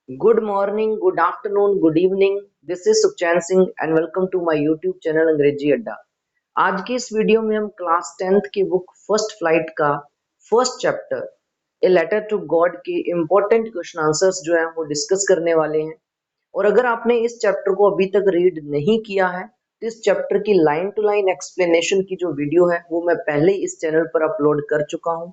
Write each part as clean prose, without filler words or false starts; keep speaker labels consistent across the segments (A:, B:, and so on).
A: Good morning, good afternoon, good evening. This is Sukhchain Singh and welcome to my YouTube channel Angrezi Adda. आज की इस video में हम क्लास 10th की बुक फर्स्ट फ्लाइट का first chapter a letter to God के important question answers जो है वो डिस्कस करने वाले हैं। और अगर आपने इस चैप्टर को अभी तक रीड नहीं किया है तो इस चैप्टर की लाइन टू लाइन एक्सप्लेनेशन की जो वीडियो है वो मैं पहले ही इस चैनल पर अपलोड कर चुका हूँ,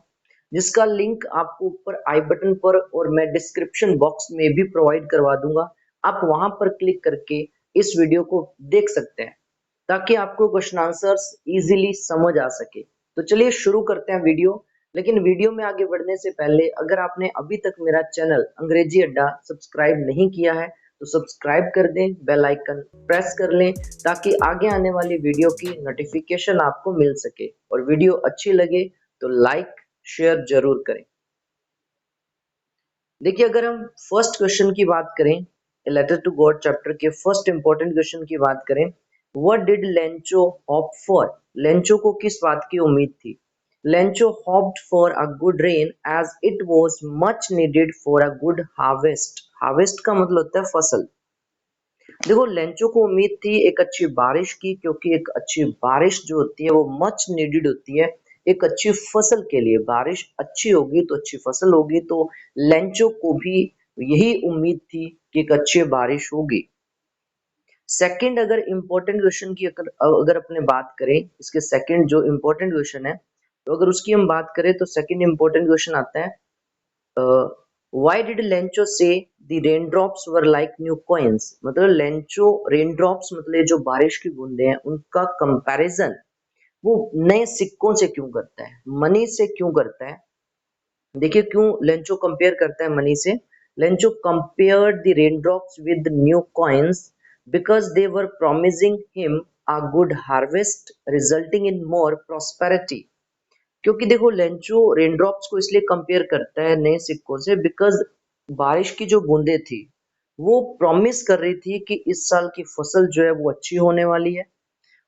A: जिसका लिंक आपको ऊपर आई बटन पर और मैं डिस्क्रिप्शन बॉक्स में भी प्रोवाइड करवा दूंगा। आप वहां पर क्लिक करके इस वीडियो को देख सकते हैं ताकि आपको क्वेश्चन आंसर्स इजीली समझ आ सके। तो चलिए शुरू करते हैं वीडियो। लेकिन वीडियो में आगे बढ़ने से पहले अगर आपने अभी तक मेरा चैनल अंग्रेजी अड्डा सब्सक्राइब नहीं किया है तो सब्सक्राइब कर दें, बेल आइकन प्रेस कर लें ताकि आगे आने वाली वीडियो की नोटिफिकेशन आपको मिल सके। और वीडियो अच्छी लगे तो लाइक शेयर जरूर करें। देखिए, अगर हम फर्स्ट क्वेश्चन की बात करें, लेटर टू गॉड चैप्टर के फर्स्ट इंपॉर्टेंट क्वेश्चन की बात करें, what did Lencho hope for? Lencho को किस बात की उम्मीद थी? Lencho hoped for a good rain as it was much needed for a good harvest. Harvest का मतलब होता है फसल। देखो, लेंचो को उम्मीद थी एक अच्छी बारिश की, क्योंकि एक अच्छी बारिश जो होती है वो मच नीडेड होती है एक अच्छी फसल के लिए। बारिश अच्छी होगी तो अच्छी फसल होगी, तो लेंचो को भी यही उम्मीद थी कि एक अच्छी बारिश होगी। सेकंड, अगर इम्पोर्टेंट क्वेश्चन की अगर अपने बात करें, इसके सेकंड जो इम्पोर्टेंट क्वेश्चन है, तो अगर उसकी हम बात करें तो सेकंड इम्पोर्टेंट क्वेश्चन आता है, व्हाई डिड लेंचो से the raindrops were like new coins? मतलब लेंचो रेनड्रॉप्स मतलब ये जो बारिश की बूंदे हैं उनका कंपैरिजन वो नए सिक्कों से क्यों करता है, मनी से क्यों करता है? देखिए, क्यों लेंचो कंपेयर करता है मनी से? Lencho compared the raindrops with new coins because they were promising him a good harvest resulting in more prosperity. क्योंकि देखो, लेंचो रेनड्रॉप्स को इसलिए कंपेयर करता है नए सिक्कों से बिकॉज बारिश की जो बूंदें थी वो प्रॉमिस कर रही थी कि इस साल की फसल जो है वो अच्छी होने वाली है।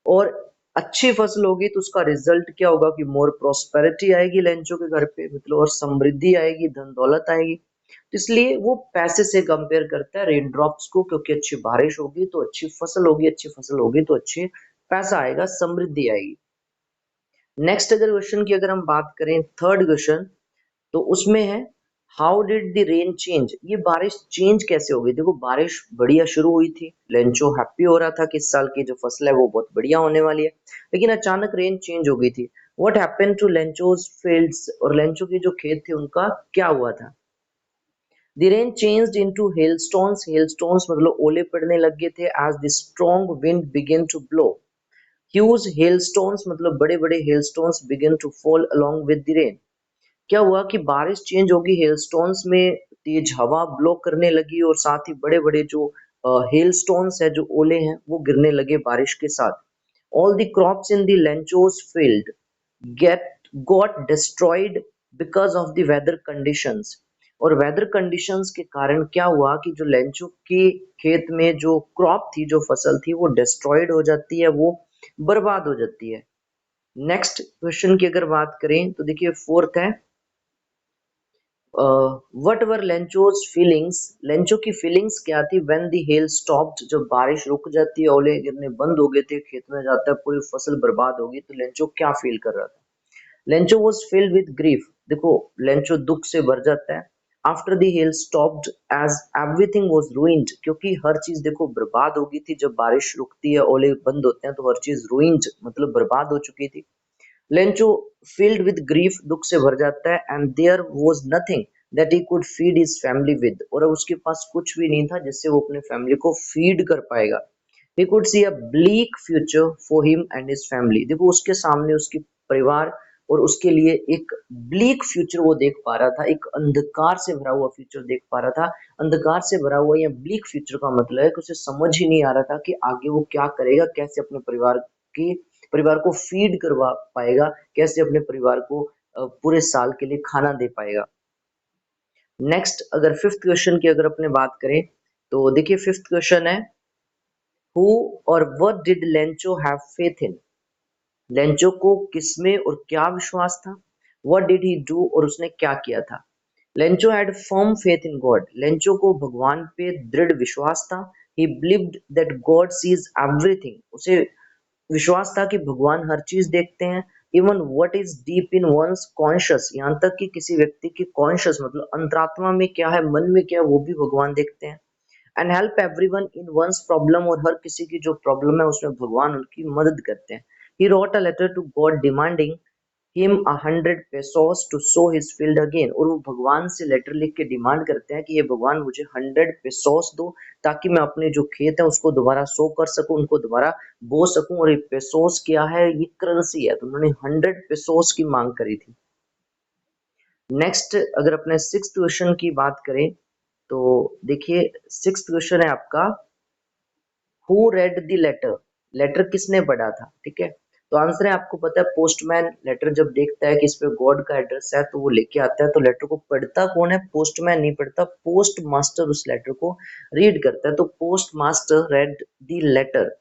A: और अच्छी फसल होगी तो उसका रिजल्ट क्या होगा कि मोर प्रोस्पेरिटी आएगी लेंचो के घर पे, मतलब और समृद्धि आएगी, धन दौलत आएगी। तो इसलिए वो पैसे से कंपेयर करता है रेन ड्रॉप्स को, क्योंकि अच्छी बारिश होगी तो अच्छी फसल होगी, अच्छी फसल होगी तो अच्छी पैसा आएगा, समृद्धि आएगी। नेक्स्ट अगर क्वेश्चन की अगर हम बात करें, थर्ड क्वेश्चन, तो उसमें है how did the rain change? ये बारिश चेंज कैसे हो गई? देखो, बारिश बढ़िया शुरू हुई थी, लेंचो हैप्पी हो रहा था कि इस साल की जो फसल है वो बहुत बढ़िया होने वाली है, लेकिन अचानक रेन चेंज हो गई थी। What happened to Lencho's fields? और लेंचो के जो खेत थे उनका क्या हुआ था? The rain changed into hailstones. Hailstones मतलब ओले पड़ने लग गए थे as the strong wind began to blow. Huge hailstones मतलब बड़े बड़े hailstones began to fall along with the rain. क्या हुआ कि बारिश चेंज होगी, हेलस्टोन्स में तेज हवा ब्लो करने लगी और साथ ही बड़े बड़े जो हेलस्टोन्स है, जो ओले हैं, वो गिरने लगे बारिश के साथ। All the crops in the Lencho's field get got destroyed because of the weather conditions. और वेदर कंडीशंस के कारण क्या हुआ कि जो लेंचो के खेत में जो क्रॉप थी, जो फसल थी, वो डिस्ट्रॉयड हो जाती है, वो बर्बाद हो जाती है। नेक्स्ट क्वेश्चन की अगर बात करें तो देखिए, फोर्थ है, what were Lencho's feelings? Lencho की फीलिंग्स क्या थी व्हेन द हेल स्टॉप्ड? जब बारिश रुक जाती है, ओले गिरने बंद हो गए थे, खेत में जाता है, पूरी फसल बर्बाद होगी, तो लेंचो क्या फील कर रहा था? Lencho was filled with grief. देखो, लेंचो दुख से भर जाता है after the hail stopped as everything was ruined, क्योंकि हर चीज देखो बर्बाद हो गई थी। जब बारिश रुकती है, ओले बंद होते हैं, तो हर चीज ruined मतलब बर्बाद हो चुकी थी। लेंचो filled with grief, दुख से भर जाता है, and there was nothing that he could feed his family with, और अब उसके पास कुछ भी नहीं था जिससे वो अपने फैमिली को फीड कर पाएगा। he could see a bleak future for him and his family। देखो, उसके सामने उसके परिवार और उसके लिए एक ब्लीक फ्यूचर वो देख पा रहा था, एक अंधकार से भरा हुआ फ्यूचर देख पा रहा था। अंधकार से भरा हुआ या ब्लीक फ्यूचर का मतलब है कि उसे समझ ही नहीं आ रहा था कि आगे वो क्या करेगा, कैसे अपने की परिवार को फीड करवा पाएगा, कैसे अपने परिवार को पूरे साल के लिए खाना दे पाएगा। नेक्स्ट, अगर फिफ्थ क्वेश्चन की अगर अपने बात करें तो देखिए, फिफ्थ क्वेश्चन है, हु और what did Lencho have faith in? Lencho को किसमें और क्या विश्वास था? What did he do? और उसने क्या किया था? Lencho had firm faith in God, Lencho को भगवान पे दृढ़ विश्वास था। He believed that God sees everything, उसे विश्वास था कि भगवान हर चीज देखते हैं। Even what is deep in one's conscious, यहाँ तक कि किसी व्यक्ति की कॉन्शियस मतलब अंतरात्मा में क्या है, मन में क्या है, वो भी भगवान देखते हैं। And help everyone in one's problem, और हर किसी की जो प्रॉब्लम है उसमें भगवान उनकी मदद करते हैं। He wrote a letter to God demanding him 100 pesos to sow his field again, और वो भगवान से लेटर लिख के डिमांड करते हैं कि ये भगवान मुझे 100 pesos दो, ताकि मैं अपने जो खेत है उसको दोबारा सो कर सकूं, उनको दोबारा बो सकूं। और ये पेसोस क्या है, ये करेंसी है, तो उन्होंने 100 pesos की मांग करी थी। नेक्स्ट अगर अपने सिक्स क्वेश्चन की बात करें तो देखिए सिक्स क्वेश्चन है आपका, who read the letter, letter किसने पढ़ा था, ठीक है। तो आंसर है, आपको पता है पोस्टमैन लेटर जब देखता है कि इस पे गॉड का एड्रेस है तो वो लेके आता है, तो लेटर को पढ़ता कौन है, पोस्टमैन नहीं पढ़ता, पोस्ट मास्टर उस लेटर को रीड करता है, तो postmaster read the letter.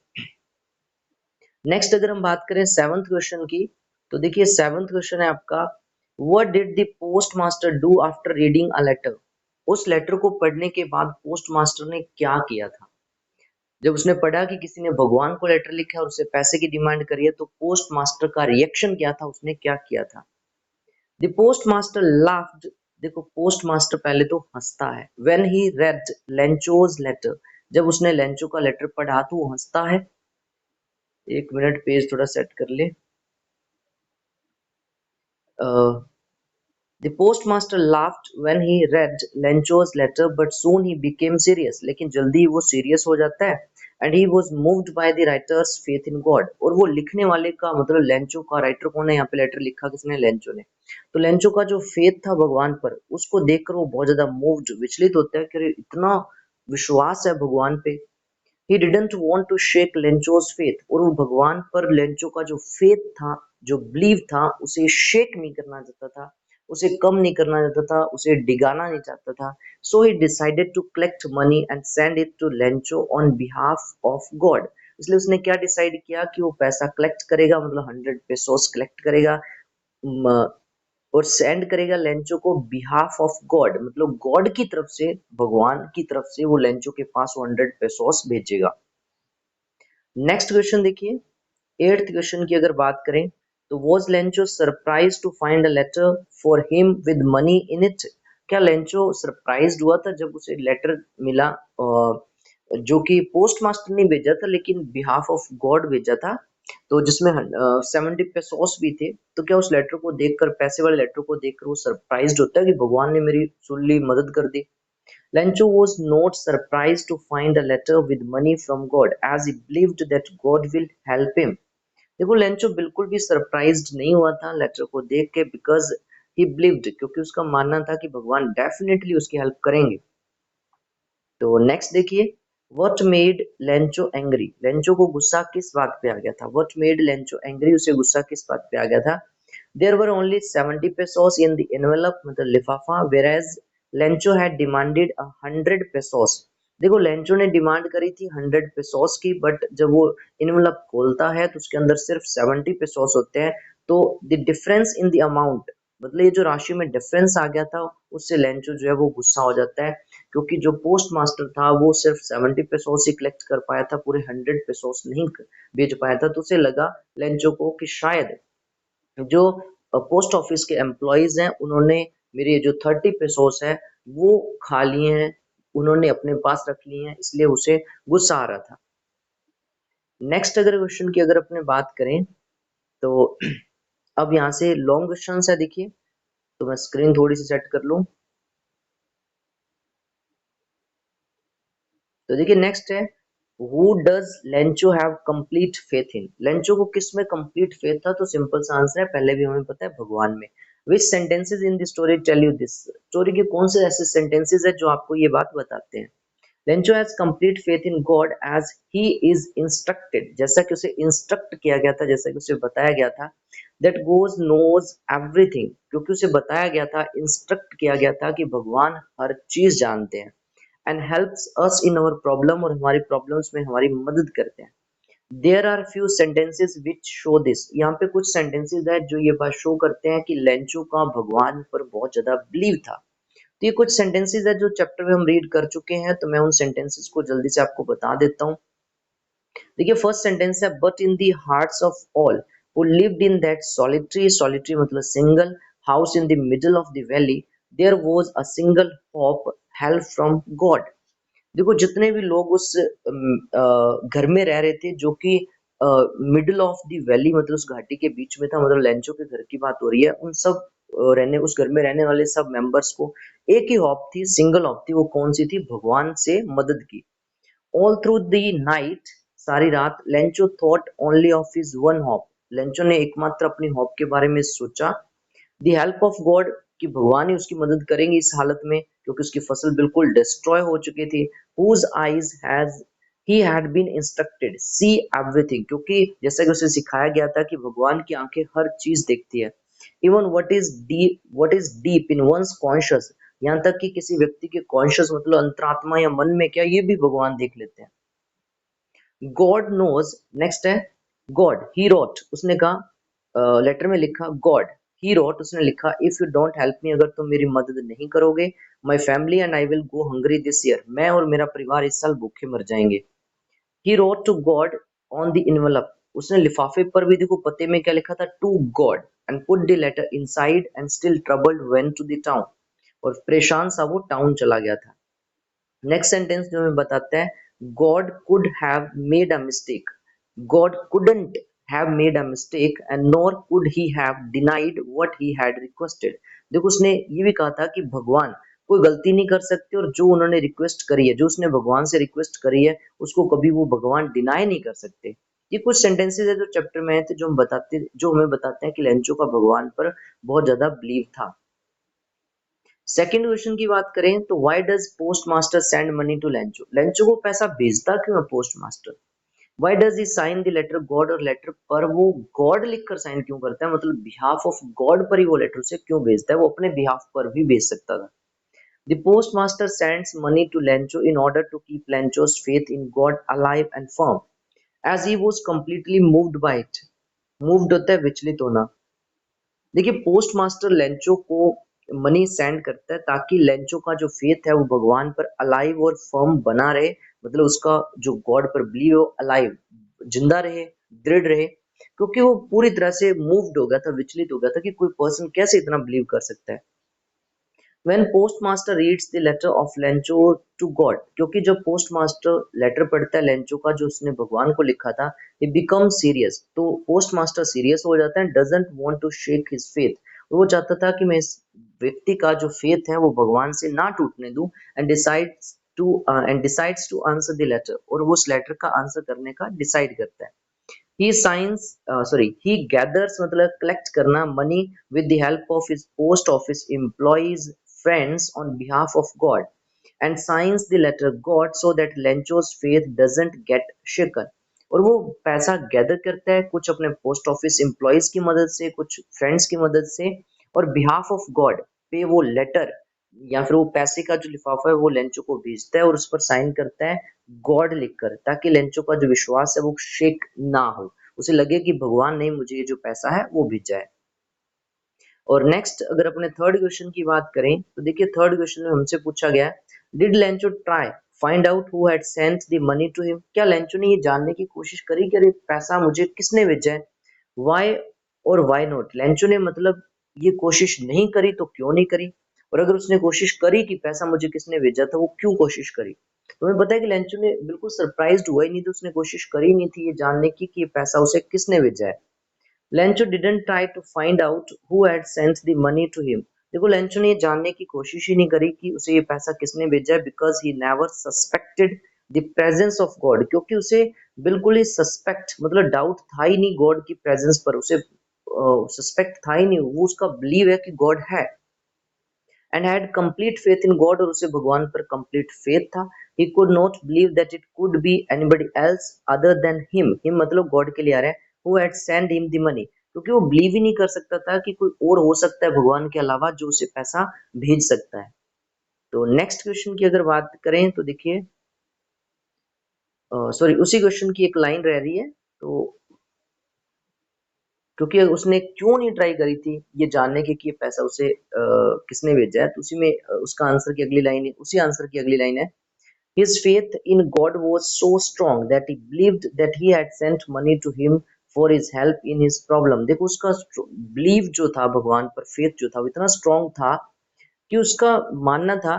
A: Next अगर हम बात करें सेवंथ क्वेश्चन की, तो देखिए सेवंथ क्वेश्चन है आपका, what did the post master do after reading a letter, उस लेटर को पढ़ने के बाद पोस्ट मास्टर ने क्या किया था। जब उसने पढ़ा कि किसी ने भगवान को लेटर लिखा है और उसे पैसे की डिमांड करी है, तो पोस्ट मास्टर का रिएक्शन क्या था, उसने क्या किया था। द पोस्ट मास्टर लाफ्ड, देखो पोस्ट मास्टर पहले तो हंसता है, when he read Lencho's letter, जब उसने लेंचो का लेटर पढ़ा तो वो हंसता है। एक मिनट पेज थोड़ा सेट कर ले। The postmaster laughed when he read Lencho's letter, but soon he became serious. लेकिन जल्दी ही वो सीरियस हो जाता है। And he was moved by the writer's faith in God. और वो लिखने वाले का मतलब लेंचो का, राइटर कौन है यहाँ पे, लेटर लिखा किसने, लेंचो ने। तो लेंचो का जो फेथ था भगवान पर, उसको देखकर वो बहुत ज्यादा मूव्ड, विचलित होता है कि अरे इतना विश्वास है भगवान पे। He didn't want to shake Lencho's faith, और वो भगवान पर लेंचो का जो फेथ था, जो बिलीव था, उसे शेक नहीं करना चाहता था, उसे कम नहीं करना चाहता था, उसे डिगाना नहीं चाहता था। So he decided to collect money and send it to Lencho on behalf of God, इसलिए उसने क्या डिसाइड किया कि वो पैसा कलेक्ट करेगा, मतलब 100 pesos कलेक्ट करेगा, और सेंड करेगा लेंचो को बिहाफ ऑफ गॉड, मतलब गॉड की तरफ से, भगवान की तरफ से वो लेंचो के पास 100 pesos भेजेगा। नेक्स्ट क्वेश्चन देखिए एट्थ क्वेश्चन की अगर बात करें तो was Lencho surprise to find a letter for him with money in it, क्या लेंचो सरप्राइज हुआ था जब उसे लेटर मिला, जो कि पोस्ट मास्टर ने भेजा था लेकिन बिहाफ ऑफ गॉड भेजा था, तो जिसमें 70 pesos भी थे। तो क्या उस लेटर को देखकर, पैसे वाले लेटर को देखकर वो सरप्राइज होता है कि भगवान ने मेरी सुन ली, मदद कर दी। Lencho was not surprised to find a letter with money from God, as he believed that God will help him. देखो लेंचो बिल्कुल भी सरप्राइज्ड नहीं हुआ था लेटर को देख के, बिकॉज ही बिलीव्ड, क्योंकि उसका मानना था कि भगवान डेफिनेटली उसकी हेल्प करेंगे। तो नेक्स्ट देखिए, what made Lencho angry, Lencho को गुस्सा किस बात पे आ गया था, व्हाट मेड लेंचो एंग्री, उसे गुस्सा किस बात पे आ गया था। There were only 70 pesos in the envelope, मतलब लिफाफा, whereas Lencho had demanded 100 pesos। देखो लेंचो ने डिमांड करी थी 100 pesos की, बट जब वो इनवेलप खोलता है तो उसके अंदर सिर्फ 70 pesos होते हैं। तो the difference in the amount, मतलब ये जो राशि में डिफरेंस आ गया था, उससे लेंचो जो है वो गुस्सा हो जाता है, क्योंकि जो पोस्ट मास्टर था वो सिर्फ 70 pesos ही कलेक्ट कर पाया था, पूरे 100 pesos नहीं भेज पाया था। तो उसे लगा लेंचो को कि शायद जो पोस्ट ऑफिस के एम्प्लॉयज हैं उन्होंने मेरे जो 30 pesos है वो खा लिए हैं, उन्होंने अपने पास रख लिए हैं, इसलिए उसे गुस्सा आ रहा था। नेक्स्ट अगर क्वेश्चन की अगर अपने बात करें तो अब यहाँ से लॉन्ग क्वेश्चन है, देखिए तो मैं स्क्रीन थोड़ी सी सेट कर लूँ। तो देखिए नेक्स्ट है, who does Lencho have complete faith in, Lencho को किस में कंप्लीट फेथ था, तो सिंपल सा आंसर है, पहले भी हमें पता है, भगवान में। Which sentences in the story tell you this, story के कौन से ऐसे सेंटेंसेस है जो आपको ये बात बताते हैं। Lencho has complete faith in God as he is instructed, जैसा कि उसे इंस्ट्रक्ट किया गया था, जैसा कि उसे बताया गया था। दैट गोज नोज एवरीथिंग, क्योंकि उसे बताया गया था, इंस्ट्रक्ट किया गया था कि भगवान हर चीज जानते हैं। And helps us in our problem, और हमारी प्रॉब्लम्स में हमारी मदद करते हैं। There are few sentences which show this, यहाँ पे कुछ सेंटेंसेस है जो ये बात शो करते हैं कि लेंचो का भगवान पर बहुत ज्यादा बिलीव था। तो ये कुछ सेंटेंसेस है जो चैप्टर में हम रीड कर चुके हैं, तो मैं उन सेंटेंसेस को जल्दी से आपको बता देता हूँ। देखिए फर्स्ट सेंटेंस है, but in the hearts of all who lived in that solitary, solitary मतलब single, house in the middle of the valley, there was a single hope, help from God. देखो जितने भी लोग उस घर में रह रहे थे जो कि मिडल ऑफ द वैली मतलब उस घाटी के बीच में था, मतलब लेंचो के घर की बात हो रही है, उन सब रहने उस घर में रहने वाले सब मेंबर्स को एक ही हॉप थी, सिंगल हॉप थी, वो कौन सी थी? भगवान से मदद की। ऑल थ्रू द नाइट, सारी रात, Lencho thought only of his one hop, Lencho ने एकमात्र अपनी हॉप के बारे में सोचा। द हेल्प ऑफ गॉड, कि भगवान ही उसकी मदद करेंगे इस हालत में क्योंकि उसकी फसल बिल्कुल डिस्ट्रॉय हो चुकी थी। Whose eyes has he had been instructed see everything, क्योंकि जैसा कि उसे सिखाया गया था कि भगवान की आंखें हर चीज देखती है। Even what is deep in one's conscious, यहाँ तक कि किसी व्यक्ति के कॉन्शियस मतलब अंतरात्मा या मन में क्या, ये भी भगवान देख लेते हैं। गॉड नोज, नेक्स्ट है गॉड, ही रोट, उसने कहा लेटर में लिखा गॉड, ही रोट उसने लिखा, if you don't help me, अगर तुम मेरी मदद नहीं करोगे, my family and I will go hungry this year, मैं और मेरा परिवार इस साल भूखे मर जाएंगे। He wrote to God on the envelope, उसने लिफाफे पर भी देखो पते में क्या लिखा था, to God, and put the letter inside and still troubled went to the town, और परेशान सा वो टाउन चला गया था। नेक्स्ट सेंटेंस जो हमें बताता है, God could have made a mistake, God couldn't have made a mistake and nor could he have denied what he had requested. देखो उसने ये भी कहा था कि भगवान कोई गलती नहीं कर सकते, और जो उन्होंने रिक्वेस्ट करी है, जो उसने भगवान से रिक्वेस्ट करी है, उसको कभी वो भगवान डिनाई नहीं कर सकते। ये कुछ सेंटेंसेस है जो चैप्टर में आए थे, जो हमें बताते हैं कि लेंचो का भगवान पर बहुत ज्यादा बिलीव था। सेकंड क्वेश्चन की बात करें तो why does postmaster send money to Lencho, Lencho को पैसा भेजता क्यों है postmaster? Why does he sign the letter God, और लेटर पर वो गॉड लिखकर साइन क्यों करता है, मतलब बिहाफ ऑफ गॉड पर ही वो लेटर उसे क्यों भेजता है, वो अपने बिहाफ पर भी भेज सकता था। The post master sends money to Lencho in order to keep Lencho's faith in God alive and firm, as he was completely moved by it, moved होता है विचलित होना। देखिए पोस्ट मास्टर लेंचो को मनी सेंड करता है ताकि Lencho का जो फेथ है वो भगवान पर अलाइव और फर्म बना रहे, मतलब उसका जो गॉड पर बिलीव है वो अलाइव, जिंदा रहे, दृढ़ रहे, क्योंकि वो पूरी तरह से मूव्ड हो गया था, विचलित हो गया था कि कोई पर्सन कैसे इतना बिलीव कर सकता है। When postmaster reads the letter of Lencho to God, क्योंकि जब पोस्ट मास्टर लेटर पढ़ता है लेंचो का जो उसने भगवान को लिखा था, he becomes serious, तो पोस्ट मास्टर सीरियस हो जाता है, doesn't want to shake his faith, वो चाहता था कि मैं इस व्यक्ति का जो फेथ है वो भगवान से ना टूटने दूं, and decides to answer the letter, और वो उस लेटर का आंसर करने का डिसाइड करता है। He gathers मतलब collect करना money with the help of his post office employees, friends on behalf of God, and signs the letter God so that Lencho's faith doesn't get shaken. और वो पैसा gather करता है कुछ अपने पोस्ट ऑफिस एम्प्लॉयज की मदद से, कुछ फ्रेंड्स की मदद से, और बिहाफ ऑफ गॉड पे वो लेटर या फिर वो पैसे का जो लिफाफा है वो लेंचो को भेजता है और उस पर साइन करता है गॉड लिखकर, ताकि लेंचो का जो विश्वास है वो शेक ना हो, उसे लगे कि भगवान ने मुझे ये जो पैसा है वो भेजा है। और नेक्स्ट अगर अपने थर्ड क्वेश्चन की बात करें तो देखिए थर्ड क्वेश्चन में हमसे पूछा गया, did Lencho try find out who had sent the money to him, क्या लेंचो ने ये जानने की कोशिश करी कि अरे पैसा मुझे किसने भेजा है? वाई और वाई नॉट, लेंचो ने मतलब ये कोशिश नहीं करी तो क्यों नहीं करी, और अगर उसने कोशिश करी कि पैसा मुझे किसने भेजा था वो क्यों कोशिश करी? तो हमें पता है कि लेंचो ने बिल्कुल सरप्राइज्ड हुआ ही नहीं, तो उसने कोशिश करी नहीं थी ये जानने की कि ये पैसा उसे किसने भेजा है। Lencho didn't try to find out who had sent the money to him, देखो लेंचो ने ये जानने की कोशिश ही नहीं करी कि उसे ये पैसा किसने भेजा है, because he never suspected the presence of God, क्योंकि उसे बिल्कुल ही सस्पेक्ट मतलब डाउट था ही नहीं गॉड की प्रेजेंस पर, उसे सस्पेक्ट था ही नहीं, वो उसका बिलीव है कि गॉड है, and had complete faith in God, और उसे भगवान पर कंप्लीट फेथ था। He could not believe that it could be anybody else other than him मतलब गॉड के लिए आ रहा है, who had send him the money, क्योंकि वो बिलीव ही नहीं कर सकता था कि कोई और हो सकता है भगवान के अलावा जो उसे पैसा भेज सकता है। तो नेक्स्ट क्वेश्चन की अगर बात करें तो देखिए सॉरी उसी क्वेश्चन की एक लाइन रह रही है, तो क्योंकि उसने क्यों नहीं ट्राई करी थी ये जानने की कि ये पैसा उसे किसने भेजा है, तो उसी में उसका आंसर की अगली लाइन है, उसी आंसर की अगली लाइन है, his faith in God was so strong that he believed that he had sent money to him for his help in his problem। देखो उसका बिलीव जो था भगवान पर, फेथ जो था वो इतना स्ट्रांग था कि उसका मानना था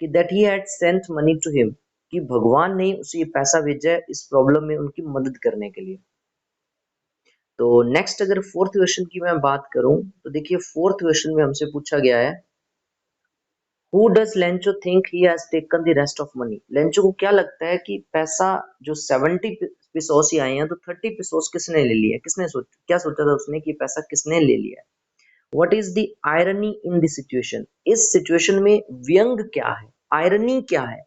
A: कि that he had sent money to him, कि भगवान ने उसे ये पैसा भेजा है इस प्रॉब्लम में उनकी मदद करने के लिए। तो नेक्स्ट अगर फोर्थ क्वेश्चन की मैं बात करूं तो देखिए फोर्थ क्वेश्चन में हमसे पूछा गया है, who does Lencho think he has taken the rest of money. Lencho को क्या लगता है कि पैसा जो 70 पिसोस ही आए हैं तो 30 पिसोस किसने ले लिया, किसने क्या सोचा था उसने कि पैसा किसने ले लिया। What is the irony in the situation, इस सिचुएशन में व्यंग क्या है, आयरनी क्या है।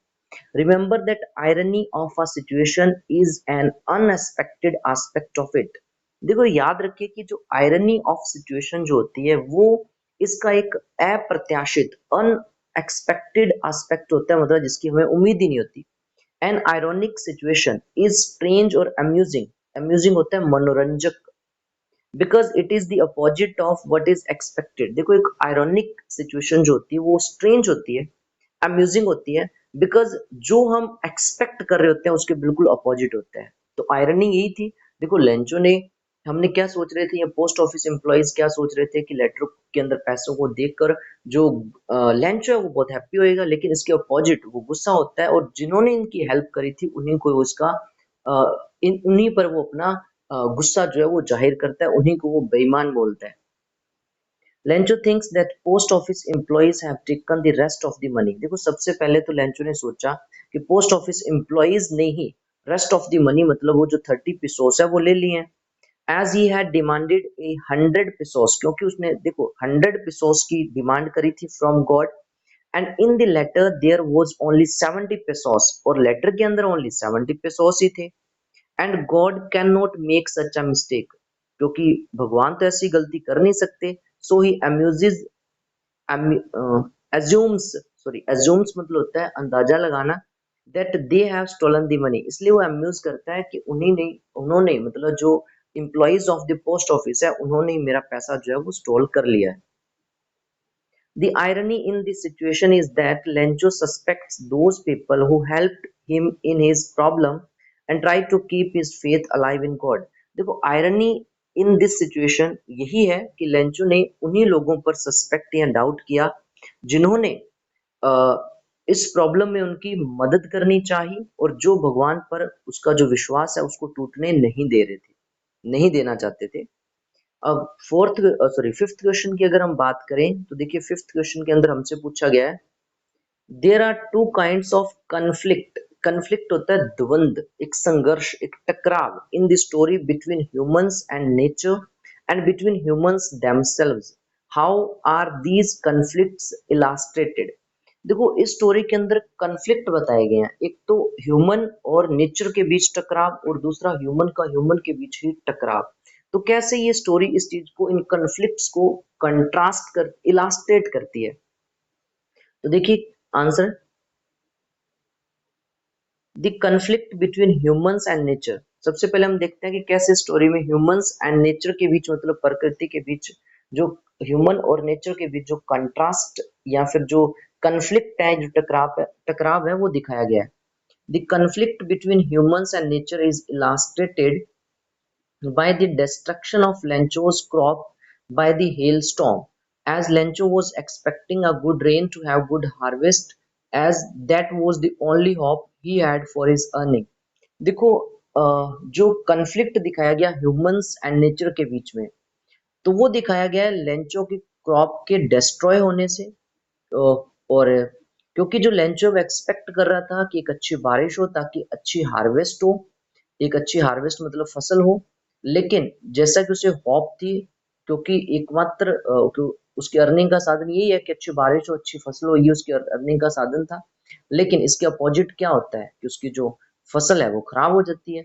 A: Remember that irony of a situation is an unexpected aspect of it। देखो याद रखिए कि जो आयरनी ऑफ सिचुएशन जो होती है वो इसका एक अप्रत्याशित अनएक्सपेक्टेड एस्पेक्ट होता है, मतलब जिसकी हमें उम्मीद ही नहीं होती। An ironic situation is strange और अम्यूजिंग, अम्यूजिंग होता है मनोरंजक, because it is the opposite of what is expected. देखो एक आयरोनिक सिचुएशन जो होती है वो स्ट्रेंज होती है, अम्यूजिंग होती है, बिकॉज जो हम एक्सपेक्ट कर रहे होते हैं उसके बिल्कुल अपोजिट होता है। तो आयरनी यही थी। देखो लेंचो ने, हमने क्या सोच रहे थे, या पोस्ट ऑफिस एम्प्लॉयज क्या सोच रहे थे कि लेटर के अंदर पैसों को देखकर जो लेंचो है वो बहुत हैप्पी होएगा, लेकिन इसके अपोजिट वो गुस्सा होता है, और जिन्होंने इनकी हेल्प करी थी उन्हीं को उसका उन्हीं पर वो अपना गुस्सा जो है वो जाहिर करता है, उन्हीं को वो बेईमान बोलता है। Lencho thinks that post office employees have taken the rest of the money. देखो सबसे पहले तो लेंचो ने सोचा कि पोस्ट ऑफिस एम्प्लॉयज ने ही रेस्ट ऑफ द मनी, मतलब वो जो 30 पिसोस है वो ले लिए हैं। As he had demanded a 100 pesos, क्योंकि उसने देखो 100 पिसोस की डिमांड करी थी from God, and in the letter there was only 70 pesos, और लेटर के अंदर ओनली 70 पेसोस ही थे। And God can not make such a mistake, क्योंकि भगवान तो ऐसी गलती कर नहीं सकते। So he amuses, assumes, sorry assumes मतलब होता है अंदाजा लगाना, that they have stolen the money, इसलिए वो अम्यूज करता है कि उन्हीं ने, उन्होंने मतलब जो employees of the post office है उन्होंने ही मेरा पैसा जो है वो स्टॉल कर लिया है। The irony in this situation is that Lencho suspects those people who helped him in his problem and try to keep his faith alive in God। देखो irony in this situation यही है कि Lencho ने उन्हीं लोगों पर suspect या doubt किया जिन्होंने इस प्रॉब्लम में उनकी मदद करनी चाहिए, और जो भगवान पर उसका जो विश्वास है उसको टूटने नहीं दे रहे थे, नहीं देना चाहते थे। अब फिफ्थ क्वेश्चन की अगर हम बात करें तो देखिए फिफ्थ क्वेश्चन के अंदर हमसे पूछा गया है, there are two kinds of conflict. Conflict होता है द्वंद, एक संघर्ष, एक टकराव in the story between humans and nature and between humans themselves. How are these conflicts illustrated. देखो इस स्टोरी के अंदर कन्फ्लिक्ट बताए गए हैं, एक तो ह्यूमन और नेचर के बीच टकराव, और दूसरा ह्यूमन के बीच ही टकराव। तो कैसे ये स्टोरी इस चीज को, इन कन्फ्लिक्ट्स को कंट्रास्ट कर, इलास्ट्रेट करती है। तो देखिए answer, the conflict between humans and nature. सबसे पहले हम देखते हैं कि कैसे स्टोरी में ह्यूमंस एंड नेचर के बीच, मतलब प्रकृति के बीच, जो ह्यूमन और नेचर के बीच जो कंट्रास्ट या फिर जो कन्फ्लिक्ट है, जो टकराव है वो दिखाया गया है। The conflict between humans and nature is illustrated by the destruction of Lencho's crop by the hailstorm, as Lencho was expecting a good rain to have good harvest, as that was the only hope he had for his earning। देखो जो conflict दिखाया गया humans and nature के बीच में, तो वो दिखाया गया है लेंचो की क्रॉप के डिस्ट्रॉय होने से। और क्योंकि जो लेंचो एक्सपेक्ट कर रहा था कि एक अच्छी बारिश हो ताकि अच्छी हार्वेस्ट हो, एक अच्छी हार्वेस्ट मतलब फसल हो, लेकिन जैसा कि उसे होप थी, क्योंकि एकमात्र उसकी अर्निंग का साधन यही है कि अच्छी बारिश हो, अच्छी फसल हो, ये उसकी अर्निंग का साधन था। लेकिन इसके अपोजिट क्या होता है कि उसकी जो फसल है वो खराब हो जाती है।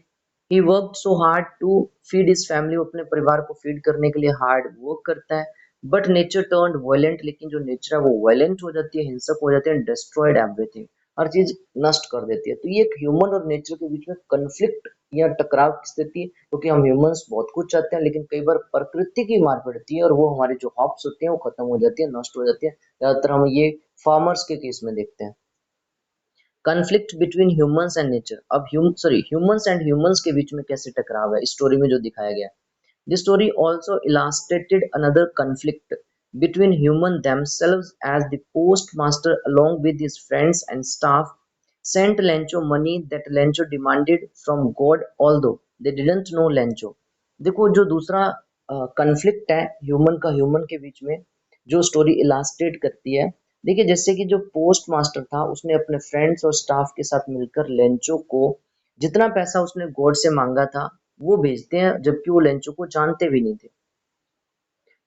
A: He work so hard to feed his family, वो अपने परिवार को फीड करने के लिए हार्ड वर्क करता है, बट नेचर टर्न्ड वायलेंट, लेकिन जो नेचर है वो वायलेंट हो जाती है, हिंसक हो जाती है, डिस्ट्रॉयड एवरीथिंग, हर चीज नष्ट कर देती है। तो ये एक ह्यूमन और नेचर के बीच में कन्फ्लिक्ट या टकराव की स्थिति, क्योंकि हम ह्यूमंस बहुत कुछ चाहते हैं लेकिन कई बार प्रकृति की मार पड़ती है और वो हमारे जो हॉप्स होते हैं वो खत्म हो जाती है, नष्ट हो जाती है। ज्यादातर हम ये फार्मर्स के केस में देखते हैं। Conflict between humans and nature, अब ह्यूमंस एंड ह्यूमंस के बीच में कैसे टकराव है इस स्टोरी में जो दिखाया गया। This story also illustrated another conflict between humans themselves as the postmaster, along with his friends and staff, sent Lencho money that Lencho demanded from God, although they didn't know Lencho. देखो जो दूसरा conflict है human का human के बीच में, जो story illustrate करती है, देखिए जैसे कि जो पोस्ट मास्टर था उसने अपने फ्रेंड्स और स्टाफ के साथ मिलकर लेंचो को जितना पैसा उसने गॉड से मांगा था वो भेजते हैं, जबकि वो लेंचो को जानते भी नहीं थे।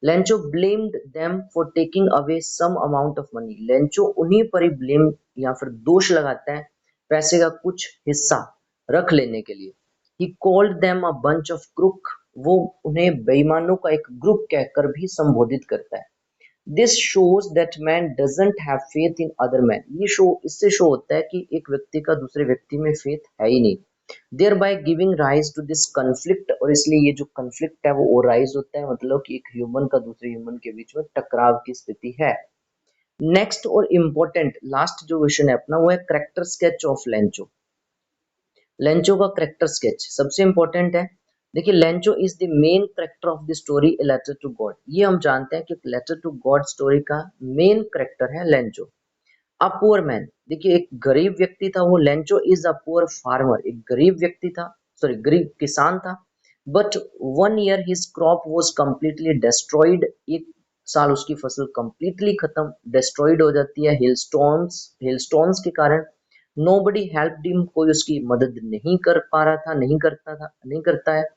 A: Lencho blamed them for taking away some amount of money, Lencho उन्हीं पर ही ब्लेम या फिर दोष लगाता है पैसे का कुछ हिस्सा रख लेने के लिए। He called them a bunch of crook, वो उन्हें बेईमानों का एक ग्रुप कहकर भी संबोधित करता है। This shows that man doesn't have faith in other man, ये इससे शो होता है कि एक व्यक्ति का दूसरे व्यक्ति में फेथ है ही नहीं, thereby giving rise to this conflict, और इसलिए ये जो कन्फ्लिक्ट है वो राइज होता है, मतलब कि एक ह्यूमन का दूसरे ह्यूमन के बीच में टकराव की स्थिति है। नेक्स्ट और इम्पोर्टेंट लास्ट जो क्वेश्चन है अपना वो है character sketch of Lencho. Lencho का करेक्टर स्केच सबसे इंपॉर्टेंट है। देखिए Lencho is the main character of the story a letter to God, ये हम जानते हैं कि लेटर टू गॉड स्टोरी का मेन करेक्टर है लेंचो। अ पुअर मैन, देखिए एक गरीब व्यक्ति था वो, Lencho is a poor farmer, एक गरीब व्यक्ति था, सॉरी गरीब किसान था। But one year his crop was completely destroyed, एक साल उसकी फसल कंप्लीटली खत्म डिस्ट्रॉयड हो जाती है हेलस्टॉर्म्स के कारण। नोबडी हेल्प्ड हिम, कोई उसकी मदद नहीं कर पा रहा था, नहीं करता है।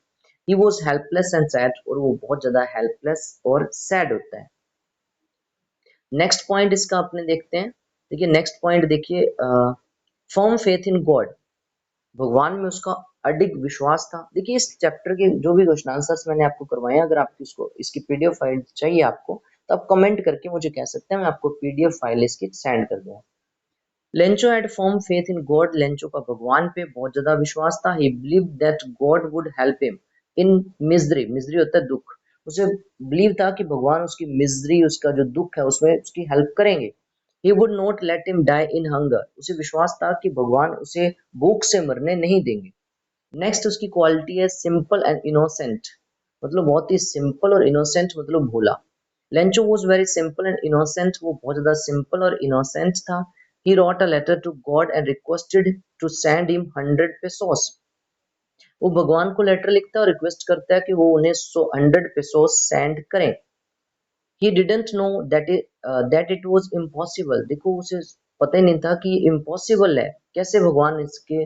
A: He was helpless and sad, और वो बहुत ज्यादा हेल्पलेस और सैड होता है। नेक्स्ट पॉइंट इसका अपने देखते हैं। देखिए नेक्स्ट पॉइंट देखिए, फर्म फेथ इन गॉड, भगवान में उसका अडिग विश्वास था। देखिए इस चैप्टर के जो भी क्वेश्चन आंसर्स मैंने आपको करवाए हैं, अगर आपको इसको इसकी पीडीएफ फाइल चाहिए आपको तो आप कमेंट करके मुझे कह सकते हैं, मैं आपको पीडीएफ फाइल इसकी सेंड कर दूंगा। Lencho had firm faith in God, Lencho का भगवान पे बहुत ज्यादा विश्वास था। ही believe that God would help him in misery, misery होता है दुख, उसे बिलीव था कि भगवान उसकी मिजरी, उसका जो दुख है उसमें उसकी हेल्प करेंगे। He would not let him die in hunger, उसे विश्वास था कि भगवान उसे भूख से मरने नहीं देंगे। नेक्स्ट उसकी क्वालिटी है सिंपल एंड इनोसेंट, मतलब बहुत ही सिंपल और इनोसेंट, मतलब भोला। Lencho was very simple and innocent, वो बहुत ज्यादा सिंपल और इनोसेंट था। ही wrote a letter to God and requested to send him 100 pesos, वो भगवान को लेटर लिखता है और रिक्वेस्ट करता है कि वो उन्हें 100 pesos सेंड करें। He didn't know that it was impossible, देखो उसे पता ही नहीं था कि ये इम्पॉसिबल है, कैसे भगवान इसके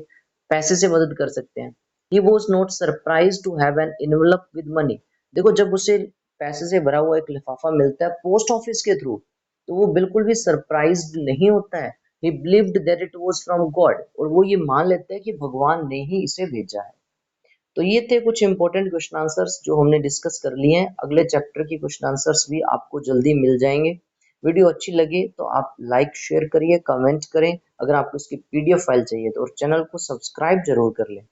A: पैसे से मदद कर सकते हैं। He was not surprise to have an envelope with money, देखो जब उसे पैसे से भरा हुआ एक लिफाफा मिलता है पोस्ट ऑफिस के थ्रू, तो वो बिल्कुल भी सरप्राइज्ड नहीं होता है। ही believed that it was from God, और वो ये मान लेता है कि भगवान ने ही इसे भेजा है। तो ये थे कुछ इंपॉर्टेंट क्वेश्चन आंसर्स जो हमने डिस्कस कर लिए हैं। अगले चैप्टर की क्वेश्चन आंसर्स भी आपको जल्दी मिल जाएंगे। वीडियो अच्छी लगे तो आप लाइक शेयर करिए, कमेंट करें। अगर आपको इसकी पीडीएफ फाइल चाहिए तो और चैनल को सब्सक्राइब जरूर कर लें।